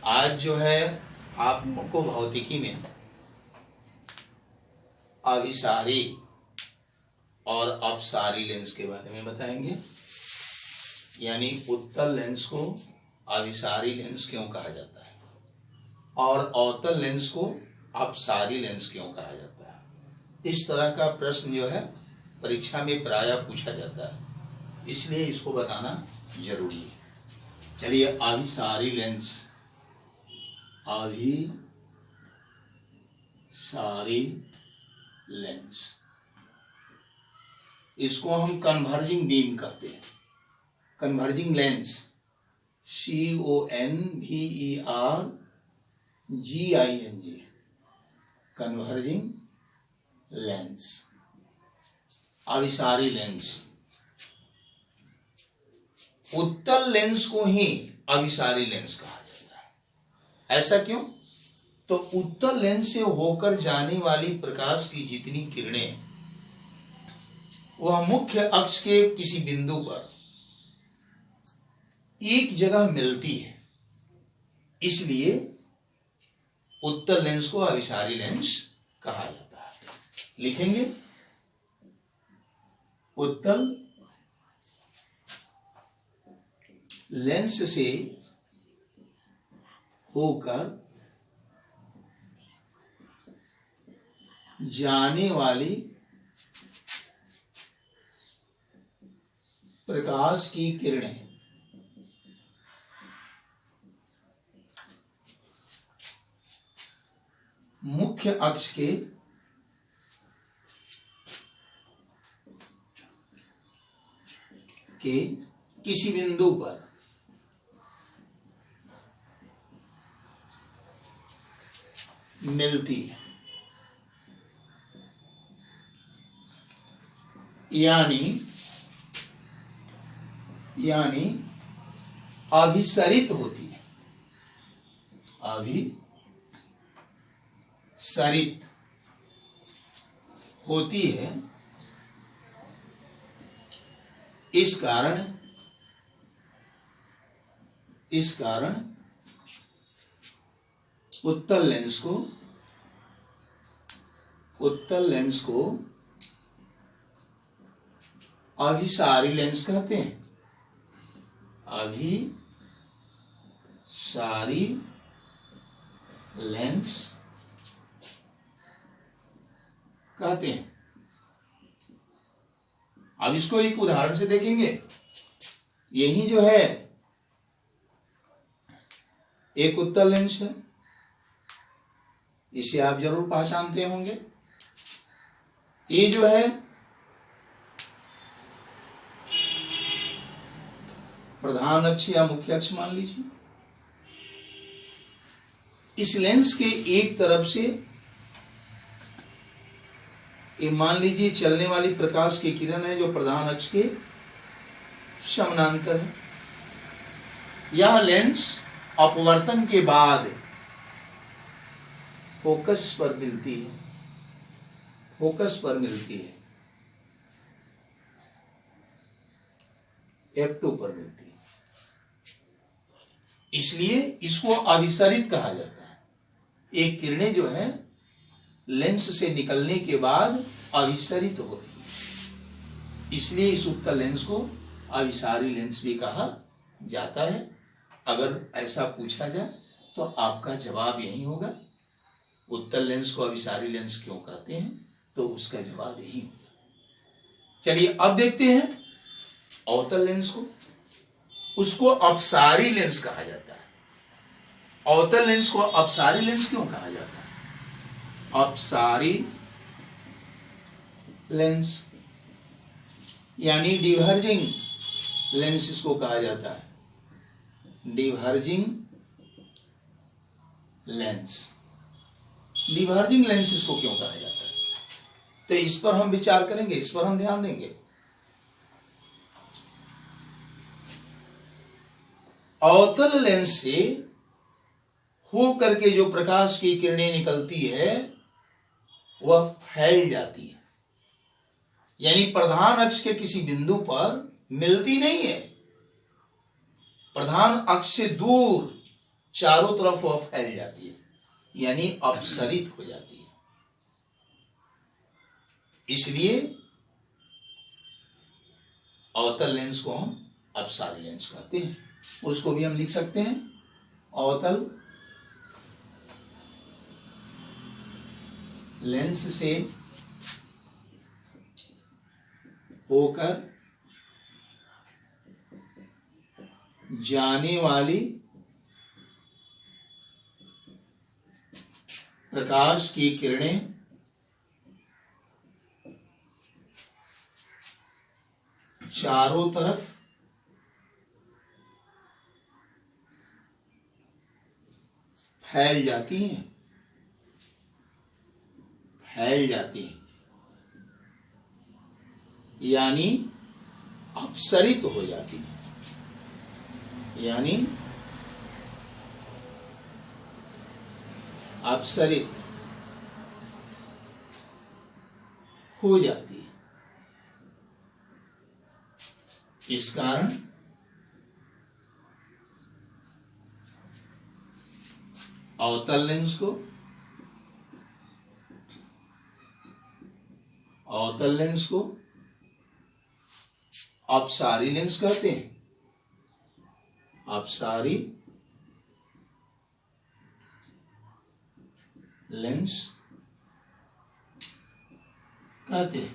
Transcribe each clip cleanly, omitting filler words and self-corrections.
आज जो है आप लोगों को भौतिकी में अभिसारी और अपसारी लेंस के बारे में बताएंगे। यानी उत्तल लेंस को अभिसारी लेंस क्यों कहा जाता है और अवतल लेंस को अपसारी लेंस क्यों कहा जाता है। इस तरह का प्रश्न जो है परीक्षा में प्रायः पूछा जाता है, इसलिए इसको बताना जरूरी है। चलिए, अभिसारी लेंस, अभिसारी लेंस, इसको हम कन्वर्जिंग बीम कहते हैं। Converging lens, CONVERGING, converging lens, अभिसारी लेंस। उत्तल लेंस को ही अभिसारी लेंस कहा जाता है। ऐसा क्यों? तो उत्तल लेंस से होकर जाने वाली प्रकाश की जितनी किरणें वह मुख्य अक्ष के किसी बिंदु पर एक जगह मिलती है, इसलिए उत्तल लेंस को अभिसारी लेंस कहा जाता है। लिखेंगे, उत्तल लेंस से होकर जाने वाली प्रकाश की किरणें मुख्य अक्ष के किसी बिंदु पर मिलती है, यानी अभिसरित होती है। अभिसरित होती है। इस कारण उत्तल लेंस को अभिसारी लेंस कहते हैं। अभिसारी लेंस कहते हैं। अब इसको एक उदाहरण से देखेंगे। यही जो है एक उत्तल लेंस है, इसे आप जरूर पहचानते होंगे। ये जो है प्रधान अक्ष या मुख्य अक्ष मान लीजिए। इस लेंस के एक तरफ से ये मान लीजिए चलने वाली प्रकाश की किरण है जो प्रधान अक्ष के समानांतर है। यह लेंस अपवर्तन के बाद फोकस पर मिलती है, F2 पर मिलती है, इसलिए इसको अभिसरित कहा जाता है। एक किरणें जो है लेंस से निकलने के बाद अभिसरित हो रही है, इसलिए इस उत्तल लेंस को अभिसारी लेंस भी कहा जाता है। अगर ऐसा पूछा जाए तो आपका जवाब यही होगा, उत्तल लेंस को अभिसारी लेंस क्यों कहते हैं, तो उसका जवाब यही होगा। चलिए अब देखते हैं अवतल लेंस को। उसको अपसारी लेंस कहा जाता है। अवतल लेंस को अपसारी लेंस क्यों कहा जाता है? अपसारी लेंस यानी डिवर्जिंग लेंस इसको कहा जाता है। डिवर्जिंग लेंस इसको क्यों कहा जाता है, तो इस पर हम विचार करेंगे, इस पर हम ध्यान देंगे। अवतल लेंस से हो करके जो प्रकाश की किरणें निकलती है वह फैल जाती है, यानी प्रधान अक्ष के किसी बिंदु पर मिलती नहीं है, प्रधान अक्ष से दूर चारों तरफ वह फैल जाती है, यानी अपसरित हो जाती है। इसलिए अवतल लेंस को हम अपसारी लेंस कहते हैं। उसको भी हम लिख सकते हैं, अवतल लेंस से होकर जाने वाली प्रकाश की किरणें चारों तरफ फैल जाती हैं, यानी अपसरित हो जाती है, यानी अपसरित हो जाती है। इस कारण अवतल लेंस को अपसारी लेंस कहते हैं, अपसारी लेंस कहते हैं।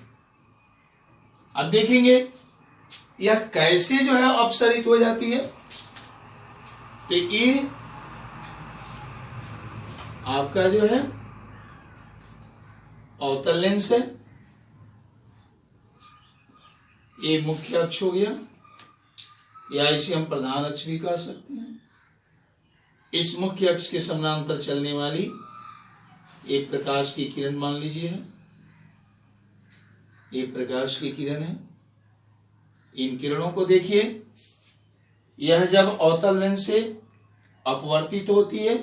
अब देखेंगे यह कैसे जो है अपसरित हो जाती है। तो ये आपका जो है अवतल लेंस है, ये मुख्य अक्ष हो गया, या इसे हम प्रधान अक्ष भी कह सकते हैं। इस मुख्य अक्ष के समानांतर चलने वाली एक प्रकाश की किरण मान लीजिए है, एक प्रकाश की किरण है। इन किरणों को देखिए, यह जब अवतल लेंस से अपवर्तित होती है,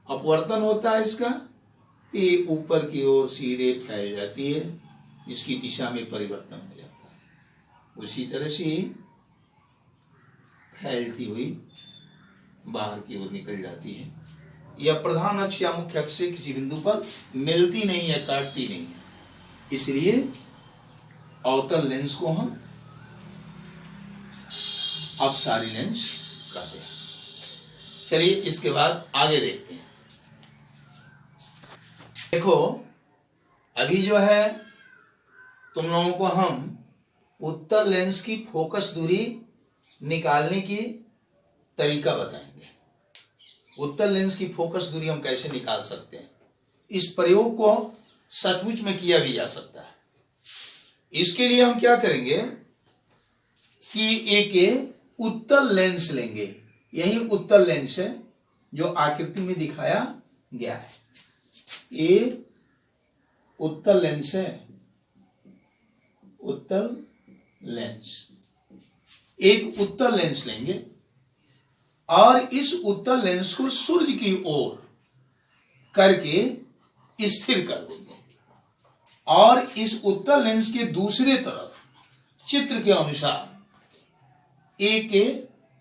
अपवर्तन होता है इसका, ये ऊपर की ओर सीधे फैल जाती है, इसकी दिशा में परिवर्तन हो जाता है। उसी तरह से फैलती हुई बाहर की ओर निकल जाती है। यह प्रधान अक्ष या मुख्य अक्ष से किसी बिंदु पर मिलती नहीं है, काटती नहीं है। इसलिए अवतल लेंस को हम अपसारी लेंस कहते हैं। चलिए इसके बाद आगे देखते हैं। देखो अभी जो है तुम लोगों को हम उत्तल लेंस की फोकस दूरी निकालने की तरीका बताएंगे। उत्तल लेंस की फोकस दूरी हम कैसे निकाल सकते हैं, इस प्रयोग को सचमुच में किया भी जा सकता है। इसके लिए हम क्या करेंगे कि एक उत्तल लेंस लेंगे, यही उत्तल लेंस है जो आकृति में दिखाया गया है। ये उत्तल लेंस है, उत्तल लेंस। एक उत्तल लेंस लेंगे और इस उत्तल लेंस को सूर्य की ओर करके स्थिर कर देंगे और इस उत्तल लेंस के दूसरे तरफ चित्र के अनुसार एक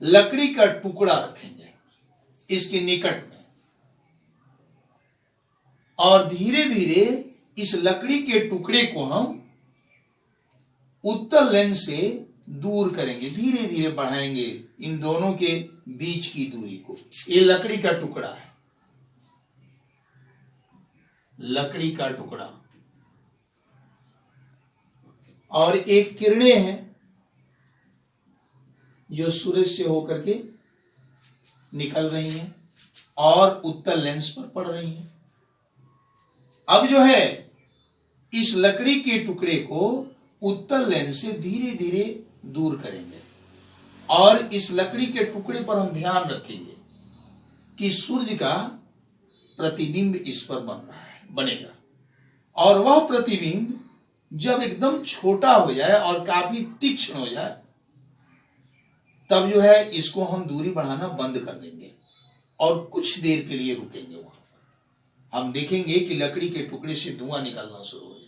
लकड़ी का टुकड़ा रखेंगे इसके निकट में, और धीरे धीरे इस लकड़ी के टुकड़े को हम उत्तल लेंस से दूर करेंगे, धीरे धीरे बढ़ाएंगे इन दोनों के बीच की दूरी को। ये लकड़ी का टुकड़ा है, लकड़ी का टुकड़ा, और एक किरणें हैं जो सूरज से होकर के निकल रही हैं और उत्तल लेंस पर पड़ रही हैं। अब जो है इस लकड़ी के टुकड़े को उत्तल लेंस से धीरे धीरे दूर करेंगे और इस लकड़ी के टुकड़े पर हम ध्यान रखेंगे कि सूर्य का प्रतिबिंब इस पर बनेगा, और वह प्रतिबिंब जब एकदम छोटा हो जाए और काफी तीक्ष्ण हो जाए तब जो है इसको हम दूरी बढ़ाना बंद कर देंगे और कुछ देर के लिए रुकेंगे। वहां पर हम देखेंगे कि लकड़ी के टुकड़े से धुआं निकलना शुरू हो जाएगा।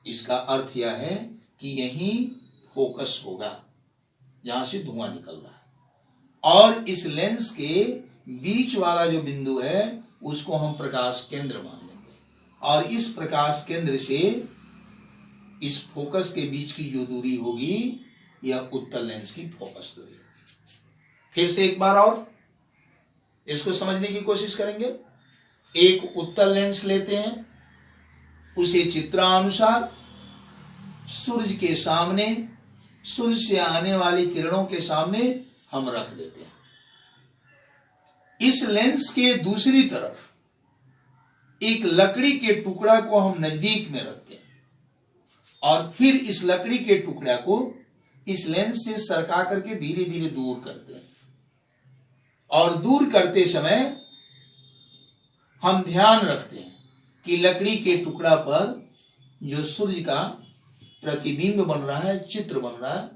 इसका अर्थ यह है कि यही फोकस होगा जहां से धुआं निकल रहा है। और इस लेंस के बीच वाला जो बिंदु है उसको हम प्रकाश केंद्र मान लेंगे, और इस प्रकाश केंद्र से इस फोकस के बीच की जो दूरी होगी यह उत्तल लेंस की फोकस दूरी होगी। फिर से एक बार और इसको समझने की कोशिश करेंगे। एक उत्तल लेंस लेते हैं, उसे चित्रानुसार सूर्य के सामने, सूर्य से आने वाली किरणों के सामने हम रख देते हैं। इस लेंस के दूसरी तरफ एक लकड़ी के टुकड़ा को हम नजदीक में रखते हैं, और फिर इस लकड़ी के टुकड़ा को इस लेंस से सरका करके धीरे धीरे दूर करते हैं। और दूर करते समय हम ध्यान रखते हैं कि लकड़ी के टुकड़ा पर जो सूर्य का प्रतिबिंब बन रहा है, चित्र बन रहा है,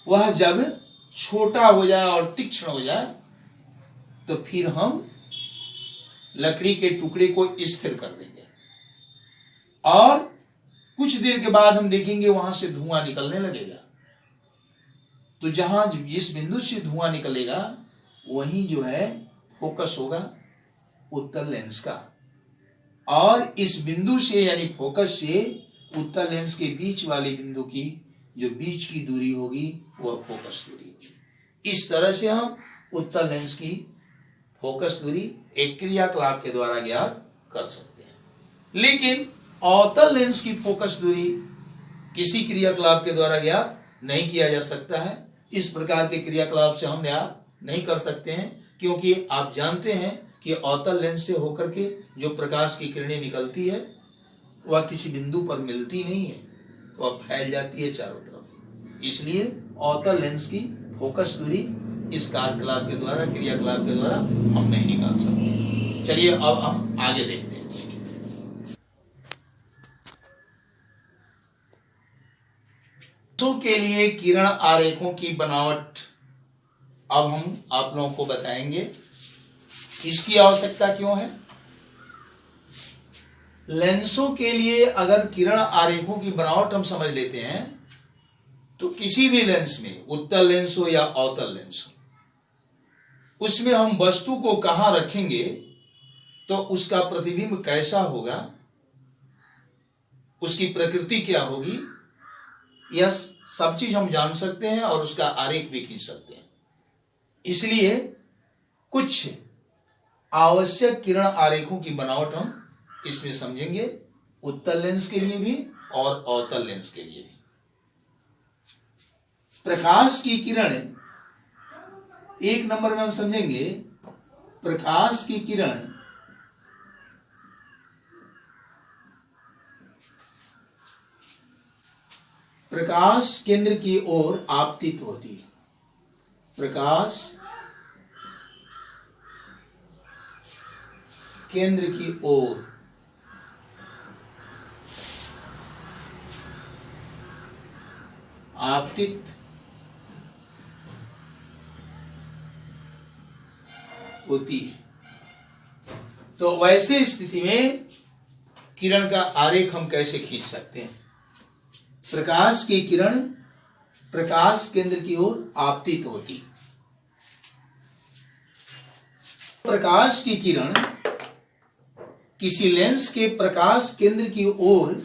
वह जब छोटा हो जाए और तीक्ष्ण हो जाए तो फिर हम लकड़ी के टुकड़े को स्थिर कर देंगे, और कुछ देर के बाद हम देखेंगे वहां से धुआं निकलने लगेगा। तो जहां जिस बिंदु से धुआं निकलेगा वही जो है फोकस होगा उत्तल लेंस का, और इस बिंदु से यानी फोकस से उत्तल लेंस के बीच वाले बिंदु की जो बीच की दूरी होगी वह फोकस दूरी होगी। इस तरह से हम उत्तल लेंस की फोकस दूरी एक क्रियाकलाप के द्वारा ज्ञात कर सकते हैं। लेकिन अवतल लेंस की फोकस दूरी किसी क्रियाकलाप के द्वारा ज्ञात नहीं किया जा सकता है। इस प्रकार के क्रियाकलाप से हम ज्ञात नहीं कर सकते हैं, क्योंकि आप जानते हैं कि अवतल लेंस से होकर के जो प्रकाश की किरणें निकलती है वह किसी बिंदु पर मिलती नहीं है, वह फैल जाती है चारों तरफ। इसलिए अवतल लेंस की फोकस दूरी इस कार्यकलाप के द्वारा, क्रियाकलाप के द्वारा हम नहीं निकाल सकते। चलिए अब हम आगे देखते हैं। के लिए किरण आरेखों की बनावट अब हम आप लोगों को बताएंगे, इसकी आवश्यकता क्यों है। लेंसों के लिए अगर किरण आरेखों की बनावट हम समझ लेते हैं तो किसी भी लेंस में, उत्तल लेंस हो या अवतल लेंस हो, उसमें हम वस्तु को कहां रखेंगे तो उसका प्रतिबिंब कैसा होगा, उसकी प्रकृति क्या होगी, यह सब चीज हम जान सकते हैं और उसका आरेख भी खींच सकते हैं। इसलिए कुछ आवश्यक किरण आरेखों की बनावट हम इसमें समझेंगे, उत्तल लेंस के लिए भी और अवतल लेंस के लिए भी। प्रकाश की किरण एक नंबर में हम समझेंगे। प्रकाश की किरण प्रकाश केंद्र की ओर आपतित होती है। प्रकाश केंद्र की ओर आपतित होती है। तो वैसे स्थिति में किरण का आरेख हम कैसे खींच सकते हैं। प्रकाश की किरण प्रकाश केंद्र की ओर आपतित होती। प्रकाश की किरण किसी लेंस के प्रकाश केंद्र की ओर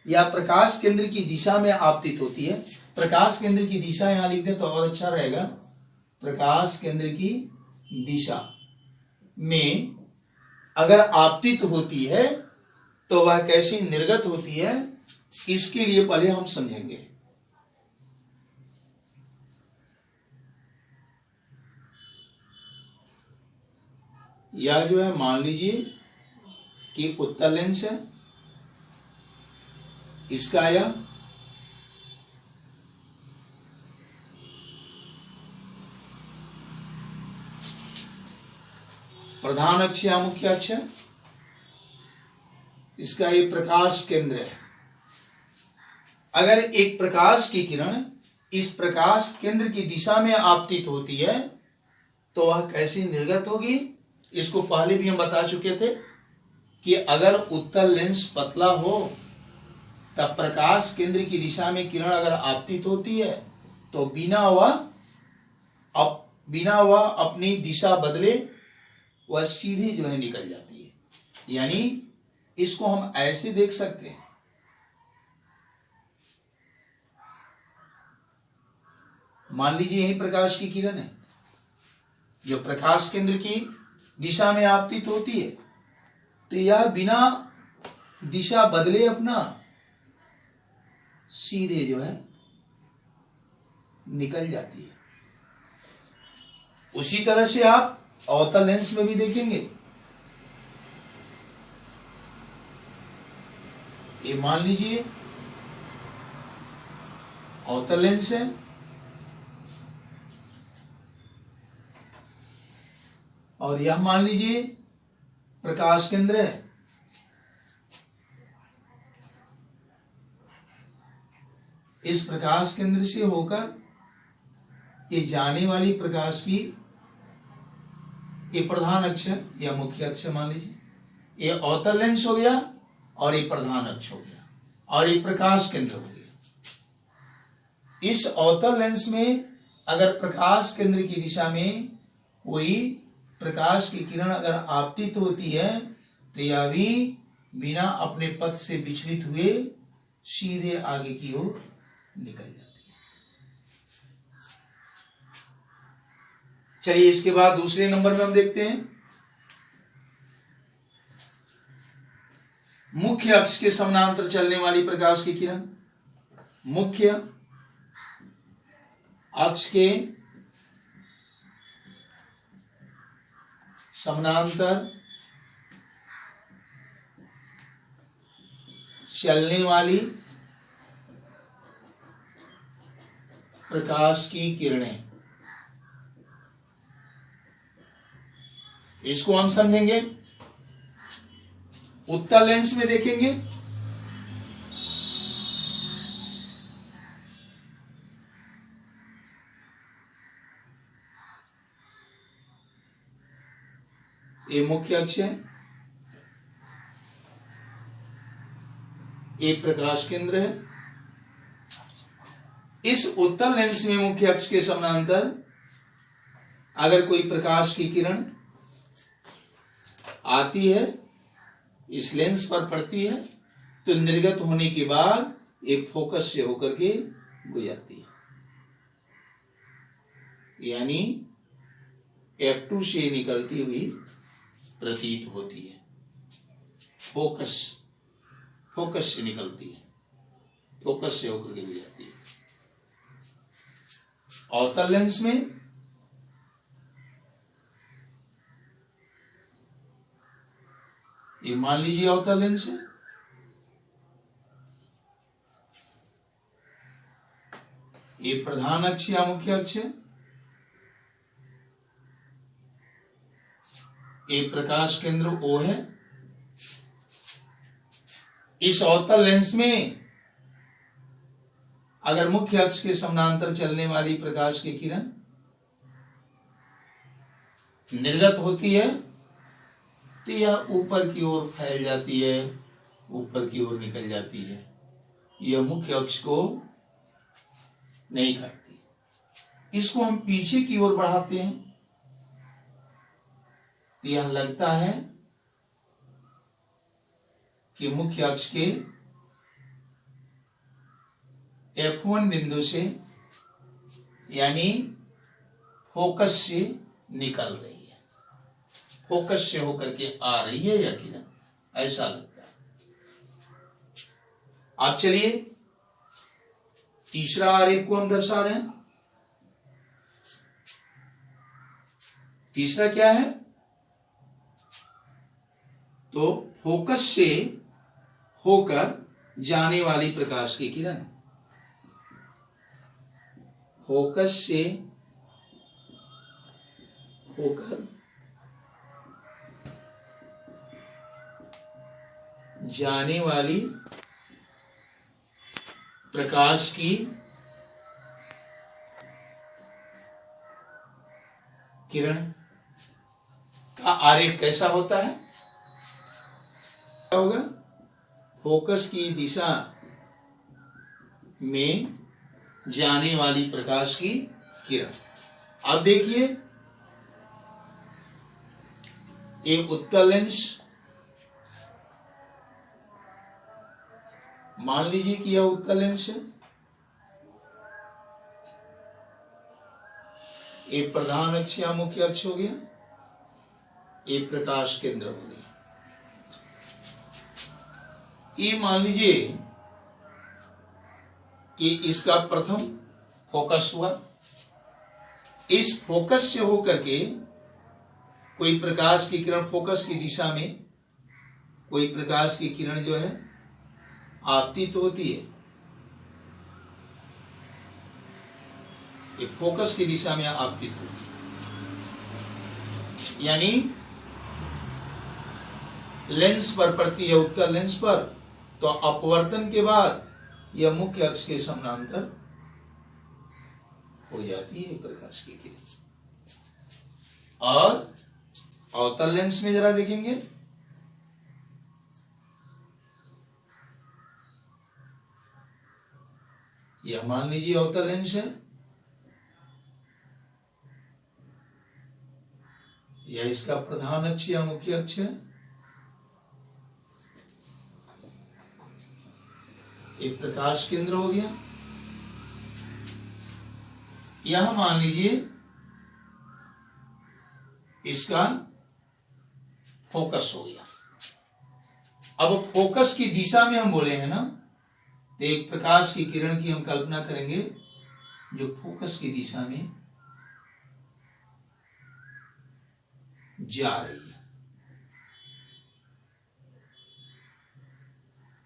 या प्रकाश केंद्र की दिशा में आपतित होती है। प्रकाश केंद्र की दिशा यहां लिख दें तो और अच्छा रहेगा। प्रकाश केंद्र की दिशा में अगर आपतित होती है तो वह कैसी निर्गत होती है, इसके लिए पहले हम समझेंगे। यह जो है मान लीजिए कि उत्तल लेंस है, इसका यह प्रधान अक्ष या मुख्य अक्ष है, इसका ये प्रकाश केंद्र है। अगर एक प्रकाश की किरण इस प्रकाश केंद्र की दिशा में आपतित होती है तो वह कैसी निर्गत होगी, इसको पहले भी हम बता चुके थे कि अगर उत्तल लेंस पतला हो तब प्रकाश केंद्र की दिशा में किरण अगर आपतित होती है तो बिना वह अब बिना वह अपनी दिशा बदले वह सीधे जो है निकल जाती है। यानी इसको हम ऐसे देख सकते हैं, मान लीजिए यही प्रकाश की किरण है जो प्रकाश केंद्र की दिशा में आपतित होती है, तो यह बिना दिशा बदले अपना सीधे जो है निकल जाती है। उसी तरह से आप अवतल लेंस में भी देखेंगे, ये मान लीजिए अवतल लेंस है, और यह मान लीजिए प्रकाश केंद्र है। इस प्रकाश केंद्र से होकर ये जाने वाली प्रकाश की ये प्रधान अक्ष है या मुख्य अक्ष मान लीजिए, ये अवतल लेंस हो गया और ये प्रधान अक्ष हो गया और ये प्रकाश केंद्र हो गया। इस अवतल लेंस में अगर प्रकाश केंद्र की दिशा में कोई प्रकाश की किरण अगर आपतित होती है तो यह भी बिना अपने पथ से विचलित हुए सीधे आगे की ओर निकल जाती है। चलिए इसके बाद दूसरे नंबर में हम देखते हैं मुख्य अक्ष के समानांतर चलने वाली प्रकाश की किरण। मुख्य अक्ष के समानांतर चलने वाली प्रकाश की किरणें, इसको हम समझेंगे उत्तल लेंस में देखेंगे। ये मुख्य अक्ष है, एक प्रकाश केंद्र है। इस उत्तल लेंस में मुख्य अक्ष के समानांतर अगर कोई प्रकाश की किरण आती है, इस लेंस पर पड़ती है, तो निर्गत होने के बाद एक फोकस से होकर के गुजरती है, यानी F2 से निकलती हुई प्रतीत होती है। फोकस से निकलती है, फोकस से होकर के गुजरती है। अवतल लेंस में ये मान लीजिए अवतल लेंस है, ये प्रधान अक्ष या मुख्य अक्ष है, ये प्रकाश केंद्र O है। इस अवतल लेंस में अगर मुख्य अक्ष के समानांतर चलने वाली प्रकाश की किरण निर्गत होती है तो यह ऊपर की ओर फैल जाती है, ऊपर की ओर निकल जाती है, यह मुख्य अक्ष को नहीं काटती। इसको हम पीछे की ओर बढ़ाते हैं तो यह लगता है कि मुख्य अक्ष के F1 बिंदु से यानी फोकस से निकल रही है, फोकस से होकर के आ रही है यह किरण, ऐसा लगता है। आप चलिए तीसरा आरेख को हम दर्शा रहे हैं। तीसरा क्या है, तो फोकस से होकर जाने वाली प्रकाश की किरण, फोकस से होकर जाने वाली प्रकाश की किरण का आरेख कैसा होता है? क्या होगा? फोकस की दिशा में जाने वाली प्रकाश की किरण, अब देखिए एक उत्तल लेंस, मान लीजिए कि यह उत्तल लेंस है, एक प्रधान अक्ष या मुख्य अक्ष हो गया, एक प्रकाश केंद्र हो गया। ये मान लीजिए कि इसका प्रथम फोकस हुआ। इस फोकस से होकर के कोई प्रकाश की किरण, फोकस की दिशा में कोई प्रकाश की किरण जो है आपतित होती है। एक फोकस की दिशा में आपतित होती है, यानी लेंस पर पड़ती है, उत्तल लेंस पर, तो अपवर्तन के बाद यह मुख्य अक्ष के समानांतर हो जाती है प्रकाश की किरण। और अवतल लेंस में जरा देखेंगे, यह मान लीजिए अवतल लेंस है, यह इसका प्रधान अक्ष या मुख्य अक्ष है, एक प्रकाश केंद्र हो गया। यह मान लीजिए इसका फोकस हो गया। अब फोकस की दिशा में हम बोले हैं ना, तो एक प्रकाश की किरण की हम कल्पना करेंगे जो फोकस की दिशा में जा रही है।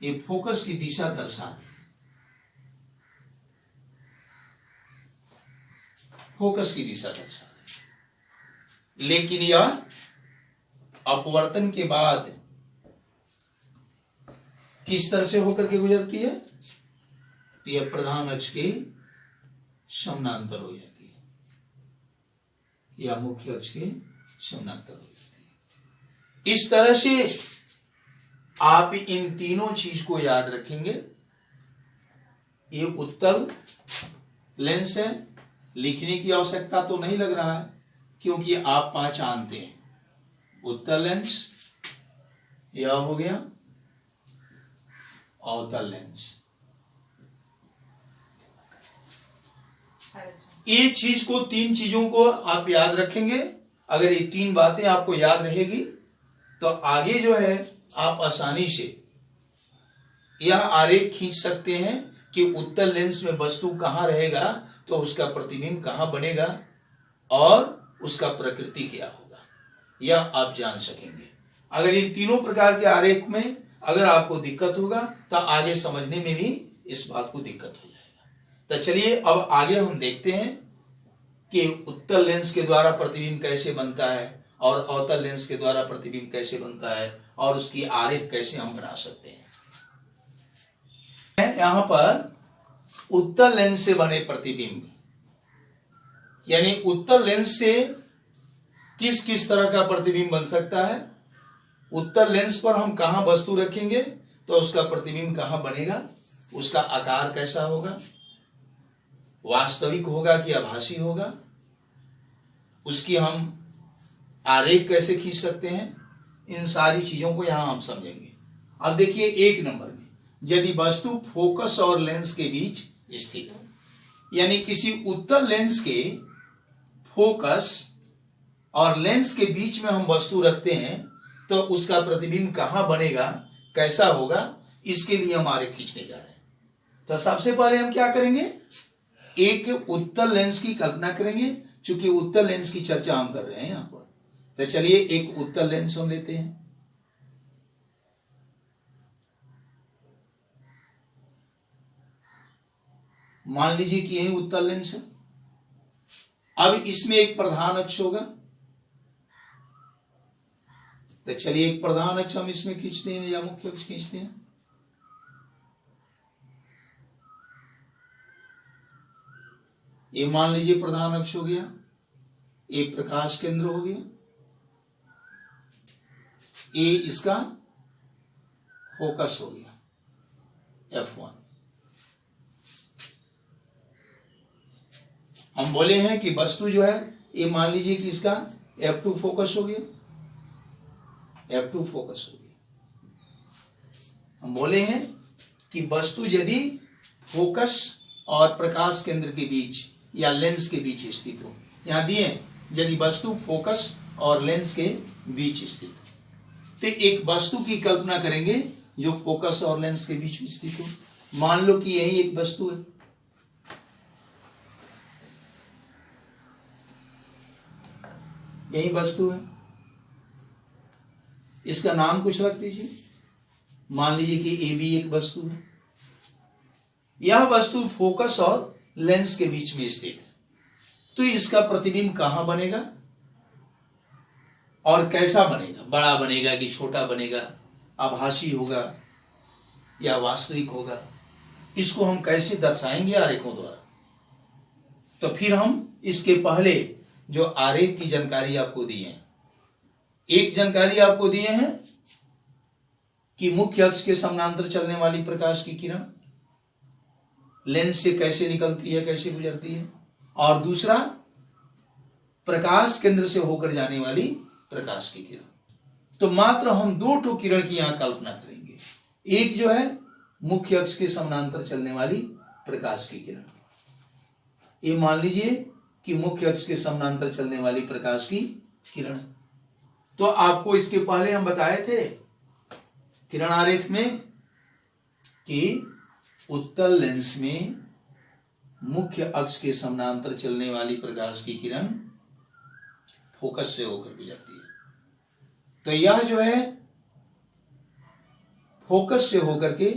ये फोकस की दिशा दर्शा रही है, फोकस की दिशा दर्शा रही है। लेकिन यह अपवर्तन के बाद किस तरह से होकर के गुजरती है, तो यह प्रधान अक्ष के समानांतर हो जाती है, या मुख्य अक्ष के समानांतर हो जाती है। इस तरह से आप इन तीनों चीज को याद रखेंगे। ये उत्तल लेंस है, लिखने की आवश्यकता तो नहीं लग रहा है क्योंकि आप पहचानते हैं। उत्तल लेंस यह हो गया, अवतल लेंस। ये चीज को, तीन चीजों को आप याद रखेंगे। अगर ये तीन बातें आपको याद रहेगी तो आगे जो है आप आसानी से यह आरेख खींच सकते हैं कि उत्तल लेंस में वस्तु कहां रहेगा तो उसका प्रतिबिंब कहां बनेगा और उसका प्रकृति क्या होगा, यह आप जान सकेंगे। अगर ये तीनों प्रकार के आरेख में अगर आपको दिक्कत होगा तो आगे समझने में भी इस बात को दिक्कत हो जाएगा। तो चलिए अब आगे हम देखते हैं कि उत्तल लेंस के द्वारा प्रतिबिंब कैसे बनता है और अवतल लेंस के द्वारा प्रतिबिंब कैसे बनता है और उसकी आरेख कैसे हम बना सकते हैं। यहां पर उत्तल लेंस से बने प्रतिबिंब, यानी उत्तल लेंस से किस किस तरह का प्रतिबिंब बन सकता है, उत्तल लेंस पर हम कहां वस्तु रखेंगे तो उसका प्रतिबिंब कहां बनेगा, उसका आकार कैसा होगा, वास्तविक होगा कि आभासी होगा, उसकी हम आरेख कैसे खींच सकते हैं, इन सारी चीजों को यहां हम समझेंगे। अब देखिए एक नंबर में, यदि वस्तु फोकस और लेंस के बीच स्थित हो, यानी किसी उत्तल लेंस के फोकस और लेंस के बीच में हम वस्तु रखते हैं तो उसका प्रतिबिंब कहां बनेगा, कैसा होगा, इसके लिए हम आरेख खींचने जा रहे हैं। तो सबसे पहले हम क्या करेंगे, एक उत्तल लेंस की कल्पना करेंगे, क्योंकि उत्तल लेंस की चर्चा हम कर रहे हैं यहां पर। तो चलिए एक उत्तल लेंस हम लेते हैं। मान लीजिए कि यही उत्तल लेंस है। अब इसमें एक प्रधान अक्ष होगा, तो चलिए एक प्रधान अक्ष हम इसमें खींचते हैं या मुख्य अक्ष खींचते हैं। ये मान लीजिए प्रधान अक्ष हो गया, एक प्रकाश केंद्र हो गया, ये इसका फोकस हो गया F1। हम बोले हैं कि वस्तु जो है, ये मान लीजिए कि इसका F2 फोकस हो गया, F2 फोकस हो गया। हम बोले हैं कि वस्तु यदि फोकस और प्रकाश केंद्र के बीच या लेंस के बीच स्थित हो, यहां दिए हैं यदि वस्तु फोकस और लेंस के बीच स्थित हो, तो एक वस्तु की कल्पना करेंगे जो फोकस और लेंस के बीच स्थित हो। मान लो कि यही एक वस्तु है, यही वस्तु है, इसका नाम कुछ रख दीजिए, मान लीजिए कि ए भी एक वस्तु है। यह वस्तु फोकस और लेंस के बीच में स्थित है, तो इसका प्रतिबिंब कहां बनेगा और कैसा बनेगा? बड़ा बनेगा कि छोटा बनेगा, आभासी होगा या वास्तविक होगा? इसको हम कैसे दर्शाएंगे आरेखों द्वारा? तो फिर हम इसके पहले जो आरेख की जानकारी आपको दी है, एक जानकारी आपको दिए हैं कि मुख्य अक्ष के समानांतर चलने वाली प्रकाश की किरण लेंस से कैसे निकलती है, कैसे गुजरती है, और दूसरा प्रकाश केंद्र से होकर जाने वाली प्रकाश की किरण। तो मात्र हम दो ठो किरण की यहां कल्पना करेंगे। एक जो है मुख्य अक्ष के समानांतर चलने वाली प्रकाश की किरण, ये मान लीजिए कि मुख्य अक्ष के समानांतर चलने वाली प्रकाश की किरण है। तो आपको इसके पहले हम बताए थे किरण आरेख में कि उत्तल लेंस में मुख्य अक्ष के समानांतर चलने वाली प्रकाश की किरण फोकस से होकर गुजरती है। तो यह जो है फोकस से होकर के,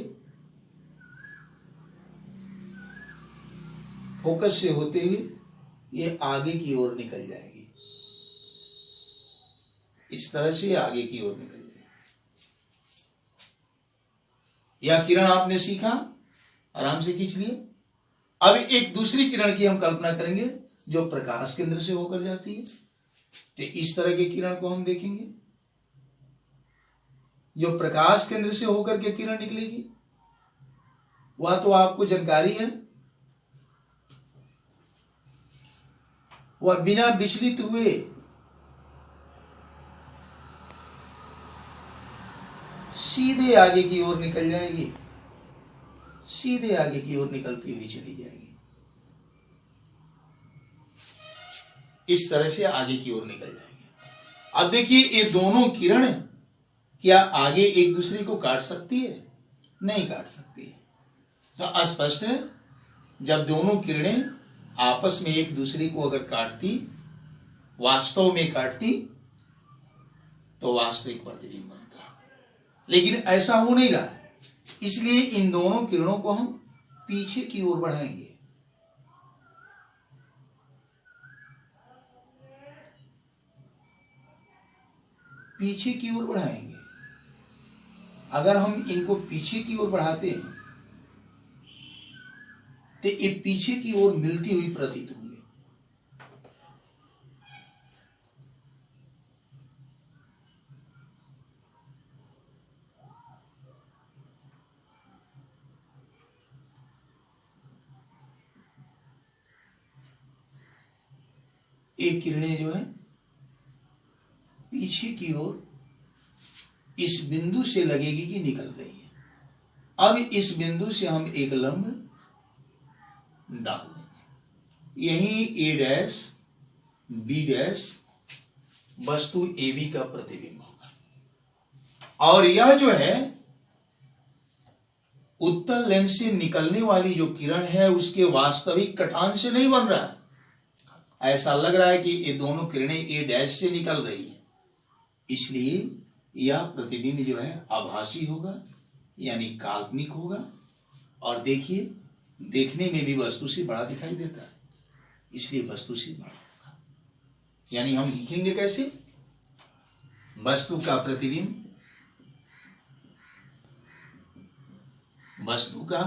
फोकस से होते हुए ये आगे की ओर निकल जाएगी, इस तरह से आगे की ओर निकल जाएगी। यह किरण आपने सीखा, आराम से खींच लिए। अब एक दूसरी किरण की हम कल्पना करेंगे जो प्रकाश केंद्र से होकर जाती है। तो इस तरह की किरण को हम देखेंगे, जो प्रकाश केंद्र से होकर के किरण निकलेगी। वह तो आपको जानकारी है, वह बिना विचलित हुए सीधे आगे की ओर निकल जाएगी, सीधे आगे की ओर निकलती हुई चली जाएगी। इस तरह से आगे की ओर निकल जाएगी। अब देखिए, ये दोनों किरण क्या आगे एक दूसरे को काट सकती है? नहीं काट सकती है। तो स्पष्ट है, जब दोनों किरणें आपस में एक दूसरे को अगर काटती, वास्तव में काटती, तो वास्तविक प्रतिबिंब बनता। लेकिन ऐसा हो नहीं रहा है, इसलिए इन दोनों किरणों को हम पीछे की ओर बढ़ाएंगे। पीछे की ओर बढ़ाएंगे। अगर हम इनको पीछे की ओर बढ़ाते हैं तो ये पीछे की ओर मिलती हुई प्रतीत होंगे। एक किरणें जो है पीछे की ओर इस बिंदु से लगेगी कि निकल रही है। अब इस बिंदु से हम एक लंब डाल देंगे, यही ए डैश बी डैश वस्तु ए बी का प्रतिबिंब होगा। और यह जो है उत्तल लेंस से निकलने वाली जो किरण है उसके वास्तविक कटान से नहीं बन रहा है। ऐसा लग रहा है कि ये दोनों किरणें ए डैश से निकल रही है, इसलिए यह प्रतिबिंब जो है आभासी होगा, यानी काल्पनिक होगा। और देखिए, देखने में भी वस्तु से बड़ा दिखाई देता है, इसलिए वस्तु से बड़ा होगा। यानी हम लिखेंगे कैसे? वस्तु का प्रतिबिंब, वस्तु का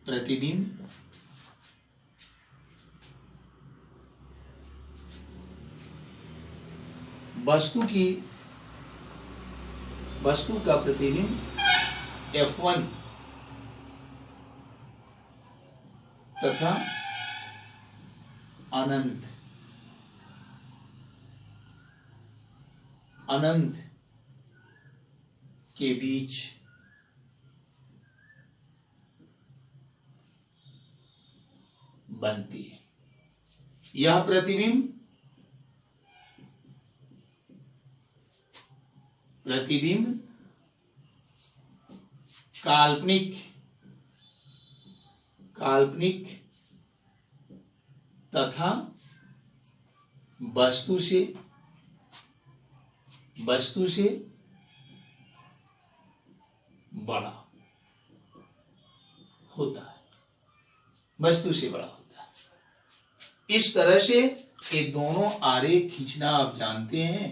प्रतिबिंब वस्तु का प्रतिबिंब F1 तथा अनंत, अनंत के बीच बनती है। यह प्रतिबिंब काल्पनिक तथा वस्तु से बड़ा होता है, वस्तु से बड़ा होता है। इस तरह से ये दोनों आरेख खींचना आप जानते हैं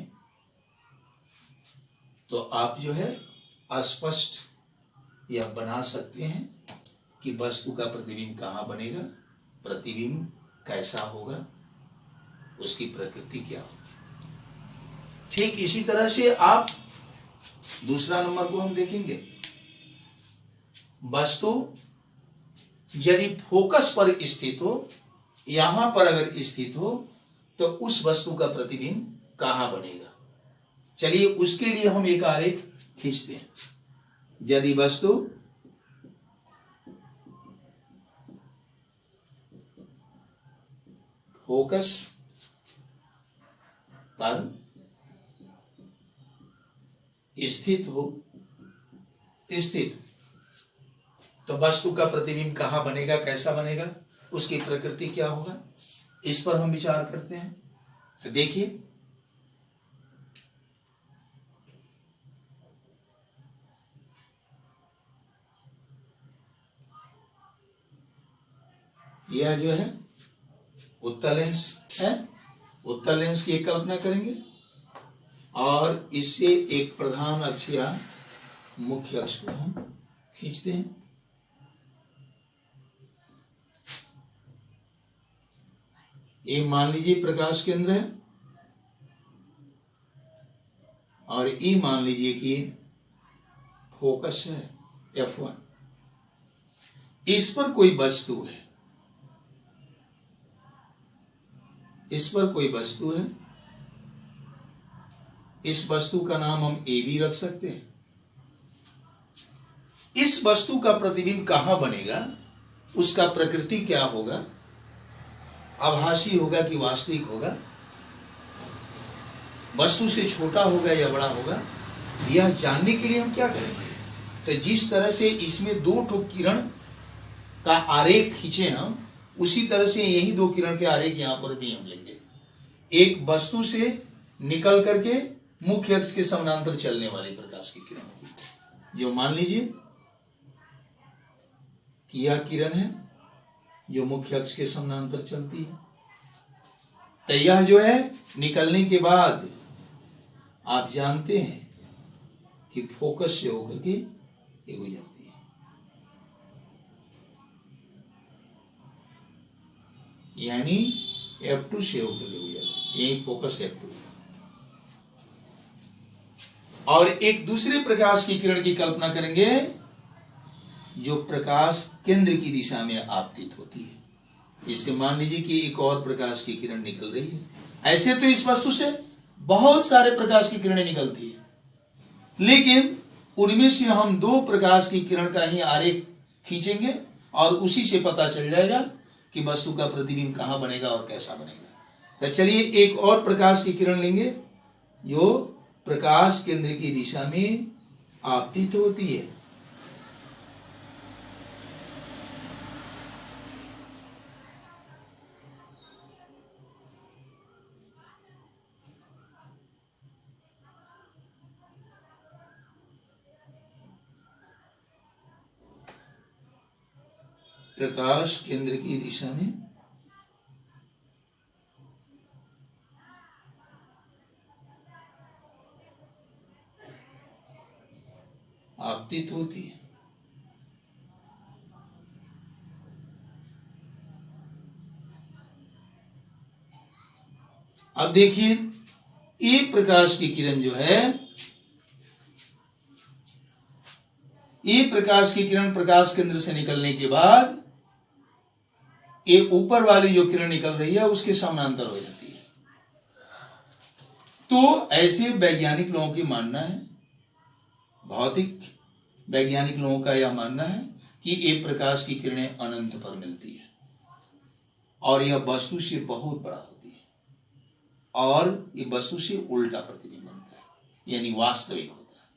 तो आप जो है अस्पष्ट यह बना सकते हैं कि वस्तु का प्रतिबिंब कहाँ बनेगा, प्रतिबिंब कैसा होगा, उसकी प्रकृति क्या होगी। ठीक इसी तरह से आप दूसरा नंबर को हम देखेंगे। वस्तु यदि फोकस पर स्थित हो, यहां पर अगर स्थित हो तो उस वस्तु का प्रतिबिंब कहां बनेगा। चलिए उसके लिए हम एक आरेख खींचते हैं। यदि वस्तु फोकस पर स्थित तो वस्तु का प्रतिबिंब कहां बनेगा, कैसा बनेगा, उसकी प्रकृति क्या होगा, इस पर हम विचार करते हैं। तो देखिए यह जो है उत्तल लेंस है, उत्तल लेंस की एक कल्पना करेंगे और इससे एक प्रधान अक्ष या मुख्य अक्ष को हम खींचते हैं। ये मान लीजिए प्रकाश केंद्र है और ये मान लीजिए कि फोकस है F1। इस पर कोई वस्तु है, इस पर कोई वस्तु है, इस वस्तु का नाम हम ए भी रख सकते हैं। इस वस्तु का प्रतिबिंब कहां बनेगा, उसका प्रकृति क्या होगा, आभासी होगा कि वास्तविक होगा, वस्तु से छोटा होगा या बड़ा होगा, यह जानने के लिए हम क्या करेंगे। तो जिस तरह से इसमें दो ठो किरण का आरेख खींचे हम, उसी तरह से यही दो किरण के आरेख यहां पर भी हम लेंगे। एक वस्तु से निकल करके मुख्य अक्ष के समानांतर चलने वाली प्रकाश की किरण होगी, जो मान लीजिए कि यह किरण है जो मुख्य अक्ष के समानांतर चलती है। तो यह जो है निकलने के बाद आप जानते हैं कि फोकस से होकर के ये गुजरती है। यानी F2 से होकर के गुजरती है, यही फोकस F2। और एक दूसरे प्रकाश की किरण की कल्पना करेंगे जो प्रकाश केंद्र की दिशा में आपतित होती है। इससे मान लीजिए कि एक और प्रकाश की किरण निकल रही है। ऐसे तो इस वस्तु से बहुत सारे प्रकाश की किरणें निकलती है, लेकिन उनमें से हम दो प्रकाश की किरण का ही आरेख खींचेंगे और उसी से पता चल जाएगा कि वस्तु का प्रतिबिंब कहां बनेगा और कैसा बनेगा। तो चलिए एक और प्रकाश की किरण लेंगे जो प्रकाश केंद्र की दिशा में आपतित होती है। प्रकाश केंद्र की दिशा में आपतित होती है। अब देखिए एक प्रकाश की किरण जो है, ये प्रकाश की किरण प्रकाश केंद्र से निकलने के बाद ये ऊपर वाली जो किरण निकल रही है उसके समानांतर हो जाती है। तो ऐसे वैज्ञानिक लोगों की मानना है, भौतिक वैज्ञानिक लोगों का यह मानना है कि ये प्रकाश की किरणें अनंत पर मिलती है और यह वस्तु से बहुत बड़ा होती है और ये वस्तु से उल्टा प्रतिबिंब बनता है, यानी वास्तविक होता है।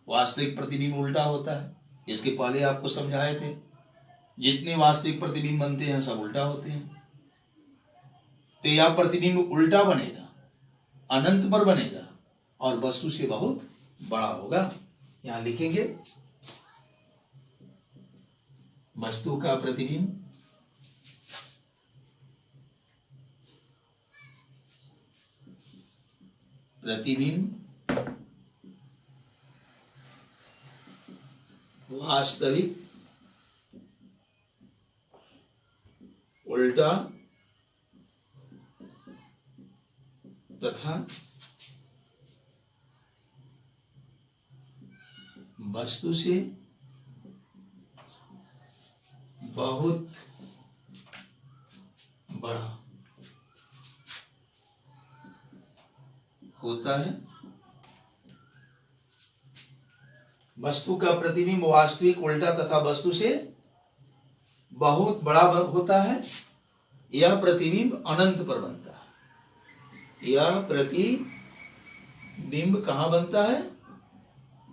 वास्तविक प्रतिबिंब उल्टा होता है, इसके पहले आपको समझाए थे। जितने वास्तविक प्रतिबिंब बनते हैं सब उल्टा होते हैं। तो यह प्रतिबिंब उल्टा बनेगा, अनंत पर बनेगा और वस्तु से बहुत बड़ा होगा। यहां लिखेंगे वस्तु का प्रतिबिंब वास्तविक उल्टा तथा वस्तु से बहुत बड़ा होता है। वस्तु का प्रतिबिंब वास्तविक उल्टा तथा वस्तु से बहुत बड़ा होता है। यह प्रतिबिंब अनंत पर बनता है। यह प्रतिबिंब कहां बनता है?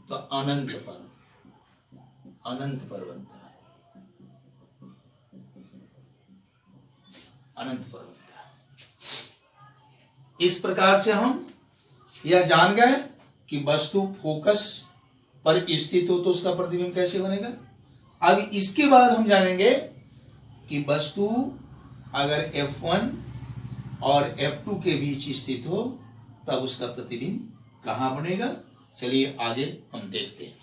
तो अनंत पर बनता है, अनंत पर बनता है। इस प्रकार से हम यह जान गए कि वस्तु फोकस पर स्थित हो तो उसका प्रतिबिंब कैसे बनेगा। अब इसके बाद हम जानेंगे कि वस्तु अगर F1 और F2 के बीच स्थित हो तब उसका प्रतिबिंब कहां बनेगा। चलिए आगे हम देखते हैं।